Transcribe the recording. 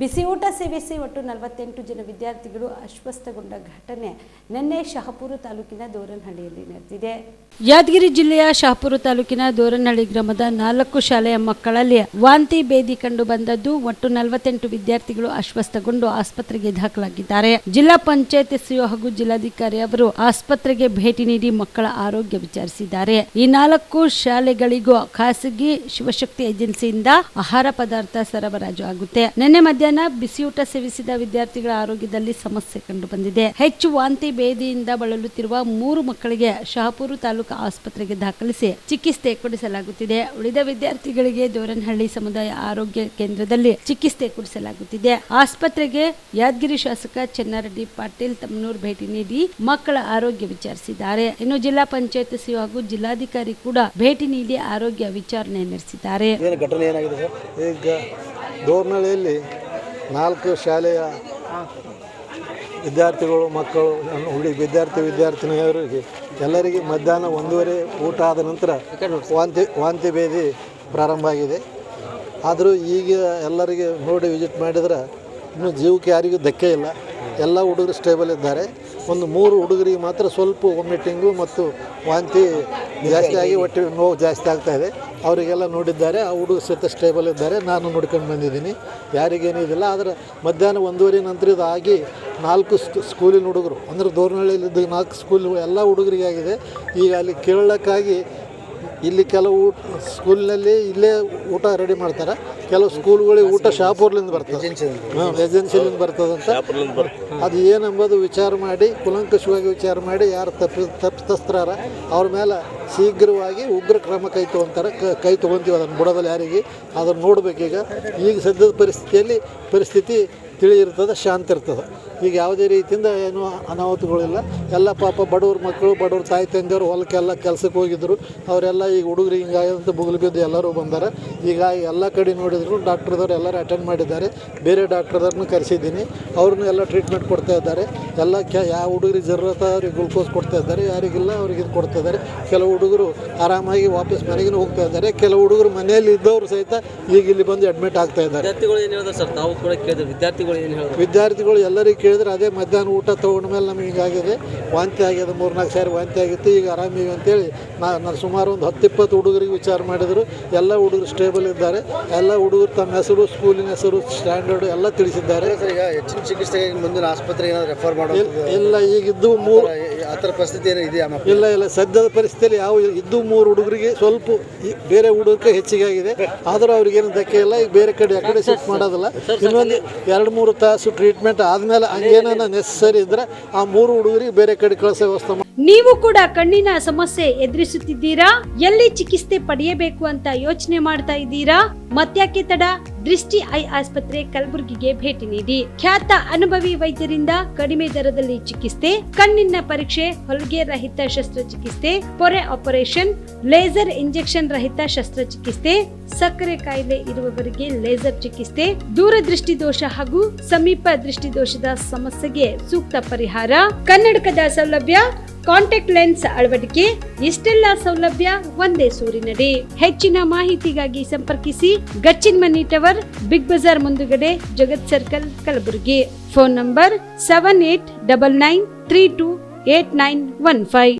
ಬಿಸಿ ಊಟ ಸೇವಿಸಿ ಒಟ್ಟು 48 ಜನ ವಿದ್ಯಾರ್ಥಿಗಳು ಅಸ್ವಸ್ಥಗೊಂಡ ಘಟನೆ ನಿನ್ನೆ ಶಹಾಪುರ ತಾಲೂಕಿನ ದೋರನಹಳ್ಳಿಯಲ್ಲಿ ನಡೆದಿದೆ. ಯಾದಗಿರಿ ಜಿಲ್ಲೆಯ ಶಹಾಪುರ ತಾಲೂಕಿನ ದೋರನಹಳ್ಳಿ ಗ್ರಾಮದ 4 ಶಾಲೆಯ ಮಕ್ಕಳಲ್ಲಿ ವಾಂತಿ ಭೇದಿ ಕಂಡು ಬಂದದ್ದು. ಒಟ್ಟು 48 ವಿದ್ಯಾರ್ಥಿಗಳು ಅಸ್ವಸ್ಥಗೊಂಡು ಆಸ್ಪತ್ರೆಗೆ ದಾಖಲಾಗಿದ್ದಾರೆ. ಜಿಲ್ಲಾ ಪಂಚಾಯತ್ ಸಿಇಒ ಹಾಗೂ ಜಿಲ್ಲಾಧಿಕಾರಿ ಅವರು ಆಸ್ಪತ್ರೆಗೆ ಭೇಟಿ ನೀಡಿ ಮಕ್ಕಳ ಆರೋಗ್ಯ ವಿಚಾರಿಸಿದ್ದಾರೆ. ಈ 4 ಶಾಲೆಗಳಿಗೂ ಖಾಸಗಿ ಶಿವಶಕ್ತಿ ಏಜೆನ್ಸಿಯಿಂದ ಆಹಾರ ಪದಾರ್ಥ ಸರಬರಾಜು ಆಗುತ್ತೆ. ನಿನ್ನೆ ಮಧ್ಯಾಹ್ನ ಬಿಸಿಯೂಟ ಸೇವಿಸಿದ ವಿದ್ಯಾರ್ಥಿಗಳ ಆರೋಗ್ಯದಲ್ಲಿ ಸಮಸ್ಯೆ ಕಂಡು ಬಂದಿದೆ. ಹೆಚ್ಚು ವಾಂತಿ ಭೇದಿಯಿಂದ ಬಳಲುತ್ತಿರುವ 3 ಮಕ್ಕಳಿಗೆ ಶಹಾಪುರ ತಾಲೂಕು ಆಸ್ಪತ್ರೆಗೆ ದಾಖಲಿಸಿ ಚಿಕಿತ್ಸೆ ಕೊಡಿಸಲಾಗುತ್ತಿದೆ. ಉಳಿದ ವಿದ್ಯಾರ್ಥಿಗಳಿಗೆ ದೋರನಹಳ್ಳಿ ಸಮುದಾಯ ಆರೋಗ್ಯ ಕೇಂದ್ರದಲ್ಲಿ ಚಿಕಿತ್ಸೆ ಕೊಡಿಸಲಾಗುತ್ತಿದೆ. ಆಸ್ಪತ್ರೆಗೆ ಯಾದಗಿರಿ ಶಾಸಕ ಚೆನ್ನಾರೆಡ್ಡಿ ಪಾಟೀಲ್ ತಮ್ಮನೂರು ಭೇಟಿ ನೀಡಿ ಮಕ್ಕಳ ಆರೋಗ್ಯ ವಿಚಾರಿಸಿದ್ದಾರೆ. ಇನ್ನು ಜಿಲ್ಲಾ ಪಂಚಾಯತ್ ಸಿಇಒ ಹಾಗೂ ಜಿಲ್ಲಾಧಿಕಾರಿ ಕೂಡ ಭೇಟಿ ನೀಡಿ ಆರೋಗ್ಯ ವಿಚಾರಣೆ ನಡೆಸಿದ್ದಾರೆ. ದೋರನಹಳ್ಳಿಯಲ್ಲಿ 4 ಶಾಲೆಯ ವಿದ್ಯಾರ್ಥಿಗಳು ಮಕ್ಕಳು ವಿದ್ಯಾರ್ಥಿನಿಯರಿಗೆ ಎಲ್ಲರಿಗೆ ಮಧ್ಯಾಹ್ನ 1:30 ಊಟ ಆದ ನಂತರ ವಾಂತಿ ಭೇದಿ ಪ್ರಾರಂಭ ಆಗಿದೆ. ಆದರೂ ಈಗ ಎಲ್ಲರಿಗೆ ನೋಡಿ ವಿಸಿಟ್ ಮಾಡಿದ್ರೆ ಇನ್ನೂ ಜೀವಕ್ಕೆ ಯಾರಿಗೂ ಧಕ್ಕೆ ಇಲ್ಲ. ಎಲ್ಲ ಹುಡುಗರು ಸ್ಟೇಬಲ್ ಇದ್ದಾರೆ. ಒಂದು 3 ಹುಡುಗರಿಗೆ ಮಾತ್ರ ಸ್ವಲ್ಪ ವಾಮಿಟಿಂಗು ಮತ್ತು ವಾಂತಿ ಜಾಸ್ತಿ ಆಗಿ ಹೊಟ್ಟೆ ನೋವು ಜಾಸ್ತಿ ಆಗ್ತಾಯಿದೆ. ಅವರಿಗೆಲ್ಲ ನೋಡಿದ್ದಾರೆ. ಆ ಹುಡುಗರು ಸಹಿತ ಸ್ಟೇಬಲ್ ಇದ್ದಾರೆ. ನಾನು ನೋಡ್ಕೊಂಡು ಬಂದಿದ್ದೀನಿ, ಯಾರಿಗೇನಿದಿಲ್ಲ. ಆದರೆ ಮಧ್ಯಾಹ್ನ 1:30 ನಂತರ ಇದಾಗಿ 4 ಸ್ಕೂಲಿನ ಹುಡುಗರು ಅಂದರೆ ದೋರನಹಳ್ಳಿಯಲ್ಲಿದ್ದ 4 ಸ್ಕೂಲ್ ಎಲ್ಲ ಹುಡುಗರಿಗೆ ಆಗಿದೆ. ಈಗ ಅಲ್ಲಿ ಕೇಳಕ್ಕಾಗಿ ಇಲ್ಲಿ ಕೆಲವು ಸ್ಕೂಲ್ನಲ್ಲಿ ಇಲ್ಲೇ ಊಟ ರೆಡಿ ಮಾಡ್ತಾರೆ. ಕೆಲವು ಸ್ಕೂಲ್ಗಳಿಗೆ ಊಟ ಶಹಾಪುರದಿಂದ ಬರ್ತದೆ, ಏಜೆನ್ಸಿಲಿಂದ ಬರ್ತದಂತ. ಅದು ಏನಂಬುದು ವಿಚಾರ ಮಾಡಿ ಕೂಲಂಕಷವಾಗಿ ವಿಚಾರ ಮಾಡಿ ಯಾರು ತಪ್ಪಿತಸ್ಥರಾರ ಅವ್ರ ಮೇಲೆ ಶೀಘ್ರವಾಗಿ ಉಗ್ರ ಕ್ರಮ ಕೈ ತೊಗೊತೀವಿ. ಅದನ್ನು ಬಿಡೋದಲ್ಲಿ ಯಾರಿಗೆ ಅದನ್ನು ನೋಡಬೇಕೀಗ. ಈಗ ಸದ್ಯದ ಪರಿಸ್ಥಿತಿ ತಿಳಿಯಿರ್ತದೆ, ಶಾಂತಿ ಇರ್ತದೆ. ಈಗ ಯಾವುದೇ ರೀತಿಯಿಂದ ಏನು ಅನಾಹುತಗಳಿಲ್ಲ. ಎಲ್ಲ ಪಾಪ ಬಡವ್ರ ಮಕ್ಕಳು, ಬಡವ್ರ ತಾಯಿ ತಂದೆಯವರು ಹೊಲಕ್ಕೆಲ್ಲ ಕೆಲಸಕ್ಕೆ ಹೋಗಿದ್ದರು. ಅವರೆಲ್ಲ ಈಗ ಹುಡುಗರು ಹಿಂಗಾಗಂತ ಬುಗುಲು ಬಿದ್ದು ಎಲ್ಲರೂ ಬಂದಾರೆ. ಈಗ ಎಲ್ಲ ಕಡೆ ನೋಡಿದ್ರು ಡಾಕ್ಟ್ರದವ್ರು ಎಲ್ಲರೂ ಅಟೆಂಡ್ ಮಾಡಿದ್ದಾರೆ. ಬೇರೆ ಡಾಕ್ಟ್ರದವ್ರನ್ನೂ ಕರೆಸಿದ್ದೀನಿ, ಅವ್ರನ್ನೂ ಎಲ್ಲ ಟ್ರೀಟ್ಮೆಂಟ್ ಕೊಡ್ತಾ ಇದ್ದಾರೆ. ಎಲ್ಲ ಯಾವ ಹುಡುಗರಿಗೆ ಜರೂರತ ಅವ್ರಿಗೆ ಗ್ಲುಕೋಸ್ ಕೊಡ್ತಾ ಇದ್ದಾರೆ, ಯಾರಿಗಿಲ್ಲ ಅವ್ರಿಗೆ ಇದು ಕೊಡ್ತಾ ಇದ್ದಾರೆ. ಕೆಲವು ಹುಡುಗರು ಆರಾಮಾಗಿ ವಾಪಸ್ ಮನೆಗೂ ಹೋಗ್ತಾ ಇದ್ದಾರೆ. ಕೆಲವು ಹುಡುಗರು ಮನೆಯಲ್ಲಿ ಇದ್ದವರು ಸಹಿತ ಈಗ ಇಲ್ಲಿ ಬಂದು ಅಡ್ಮಿಟ್ ಆಗ್ತಾ ಇದ್ದಾರೆ. ವಿದ್ಯಾರ್ಥಿಗಳು ಎಲ್ಲರಿಗೂ ಕೇಳಿದ್ರೆ ಅದೇ ಮಧ್ಯಾಹ್ನ ಊಟ ತೊಗೊಂಡ ಮೇಲೆ ನಮಗೆ ಹಿಂಗಾಗಿದೆ, ವಾಂತಿ ಆಗಿದೆ, 3-4 ಸಾರಿ ವಾಂತಿ ಆಗಿತ್ತು, ಈಗ ಆರಾಮಿವೆ ಅಂತೇಳಿ ನಾನು ಸುಮಾರು ಒಂದು 10-20 ಹುಡುಗರಿಗೆ ವಿಚಾರ ಮಾಡಿದರು. ಎಲ್ಲ ಹುಡುಗರು ಸ್ಟೇಬಲ್ ಇದ್ದಾರೆ. ಎಲ್ಲ ಹುಡುಗರು ತಮ್ಮ ಹೆಸರು, ಸ್ಕೂಲಿನ ಹೆಸರು, ಸ್ಟ್ಯಾಂಡರ್ಡು ಎಲ್ಲ ತಿಳಿಸಿದ್ದಾರೆ. ಈಗ ಹೆಚ್ಚಿನ ಚಿಕಿತ್ಸೆಗೆ ಮುಂದಿನ ಆಸ್ಪತ್ರೆಗೆ ರೆಫರ್ ಮಾಡೋದು ಇಲ್ಲ. ಈಗಿದ್ದು 3 ಆ ಥರ ಪರಿಸ್ಥಿತಿ ಏನೋ ಇದೆಯಾ? ಇಲ್ಲ. ಸದ್ಯದ ಪರಿಸ್ಥಿತಿಯಲ್ಲಿ ಯಾವ ಇದ್ದು 3 ಹುಡುಗರಿಗೆ ಸ್ವಲ್ಪ ಬೇರೆ ಹುಡುಗರಿಗೆ ಹೆಚ್ಚಿಗೆ ಆಗಿದೆ. ಆದರೂ ಅವ್ರಿಗೇನು ಧಕ್ಕೆ ಇಲ್ಲ. ಈಗ ಬೇರೆ ಕಡೆ ಆ ಕಡೆ ಶಿಫ್ಟ್ ಮಾಡೋದಿಲ್ಲ. ಇನ್ನೊಂದು 2-3 ತಾಸು ಟ್ರೀಟ್ಮೆಂಟ್ ಆದಮೇಲೆ ಹಂಗೇನ ನೆಸಸರಿ ಇದ್ರೆ ಆ 3 ಹುಡುಗರಿಗೆ ಬೇರೆ ಕಡೆ ಕಳಿಸೋ ವ್ಯವಸ್ಥೆ. ನೀವು ಕೂಡ ಕಣ್ಣಿನ ಸಮಸ್ಯೆ ಎದುರಿಸುತ್ತಿದ್ದೀರಾ? ಎಲ್ಲಿ ಚಿಕಿತ್ಸೆ ಪಡೆಯಬೇಕು ಅಂತ ಯೋಚನೆ ಮಾಡ್ತಾ ಇದ್ದೀರಾ? ಮತ್ಯಾಕೆ ತಡ? ದೃಷ್ಟಿ ಐ ಆಸ್ಪತ್ರೆ ಕಲಬುರಗಿಗೆ ಭೇಟಿ ನೀಡಿ. ಖ್ಯಾತ ಅನುಭವಿ ವೈದ್ಯರಿಂದ ಕಡಿಮೆ ದರದಲ್ಲಿ ಚಿಕಿತ್ಸೆ, ಕಣ್ಣಿನ ಪರೀಕ್ಷೆ, ಹೊಲಿಗೆ ರಹಿತ ಶಸ್ತ್ರಚಿಕಿತ್ಸೆ, ಪೊರೆ ಆಪರೇಷನ್, ಲೇಸರ್ ಇಂಜೆಕ್ಷನ್ ರಹಿತ ಶಸ್ತ್ರಚಿಕಿತ್ಸೆ, ಸಕ್ಕರೆ ಕಾಯಿಲೆ ಇರುವವರಿಗೆ ಲೇಸರ್ ಚಿಕಿತ್ಸೆ, ದೂರದೃಷ್ಟಿ ದೋಷ ಹಾಗೂ ಸಮೀಪ ದೃಷ್ಟಿ ದೋಷದ ಸಮಸ್ಯೆಗೆ ಸೂಕ್ತ ಪರಿಹಾರ, ಕನ್ನಡಕದ ಸೌಲಭ್ಯ, ಕಾಂಟ್ಯಾಕ್ಟ್ ಲೆನ್ಸ್ ಅಳವಡಿಕೆ, ಇಷ್ಟೆಲ್ಲ ಸೌಲಭ್ಯ ಒಂದೇ ಸೂರಿನಡಿ. ಹೆಚ್ಚಿನ ಮಾಹಿತಿಗಾಗಿ ಸಂಪರ್ಕಿಸಿ Gachchin Mani tower, Big Bazaar ಮುಂದುಗಡೆ, Jagat circle, Kalaburagi. Phone number 7899328915.